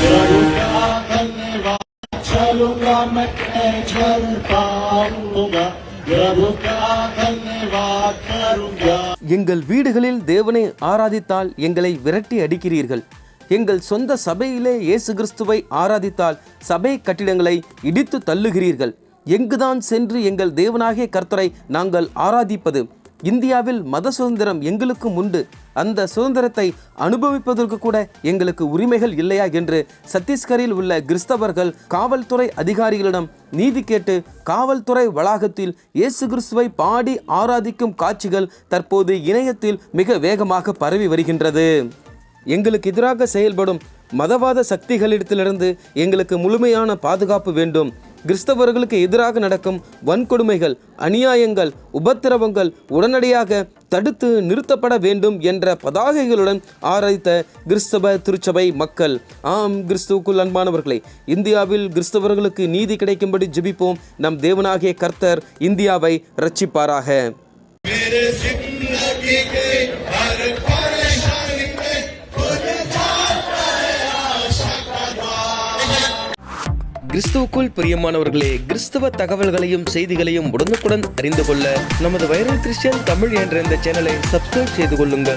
प्रभु का धन्यवाद चलूंगा मैं चल पाऊंगा प्रभु का धन्यवाद करूंगा. எங்கள் வீடுகளில் தேவனை ஆராதித்தால் எங்களை விரட்டி அடிக்கிறீர்கள். எங்கள் சொந்த சபையிலே இயேசு கிறிஸ்துவை ஆராதித்தால் சபை கட்டிடங்களை இடித்து தள்ளுகிறீர்கள். எங்குதான் சென்று எங்கள் தேவனாகிய கர்த்தரை நாங்கள் ஆராதிப்பது? இந்தியாவில் மத சுதந்திரம் எங்களுக்கும் உண்டு. அந்த சுதந்திரத்தை அனுபவிப்பதற்கு கூட எங்களுக்கு உரிமைகள் இல்லையா என்று சத்தீஸ்கரில் உள்ள கிறிஸ்தவர்கள் காவல்துறை அதிகாரிகளிடம் நீதி கேட்டு காவல்துறை வளாகத்தில் இயேசு கிறிஸ்துவை பாடி ஆராதிக்கும் காட்சிகள் தற்போது இணையத்தில் மிக வேகமாக பரவி வருகின்றது. எங்களுக்கு எதிராக செயல்படும் மதவாத சக்திகளிடத்திலிருந்து எங்களுக்கு முழுமையான பாதுகாப்பு வேண்டும். கிறிஸ்தவர்களுக்கு எதிராக நடக்கும் வன்கொடுமைகள், அநியாயங்கள், உபத்திரவங்கள் உடனடியாக தடுத்து நிறுத்தப்பட வேண்டும் என்ற பதாகைகளுடன் ஆராதித்த கிறிஸ்தவ திருச்சபை மக்கள். ஆம், கிறிஸ்துவுக்குள் அன்பானவர்களே, இந்தியாவில் கிறிஸ்தவர்களுக்கு நீதி கிடைக்கும்படி ஜெபிப்போம். நம் தேவனாகிய கர்த்தர் இந்தியாவை ரட்சிப்பாராக. கிறிஸ்துவுக்குள் பிரியமானவர்களே, கிறிஸ்தவ தகவல்களையும் செய்திகளையும் உடனுக்குடன் அறிந்து கொள்ள நமது வைரல் கிறிஸ்டியன் தமிழ் என்ற இந்த சேனலை சப்ஸ்கிரைப் செய்து கொள்ளுங்கள்.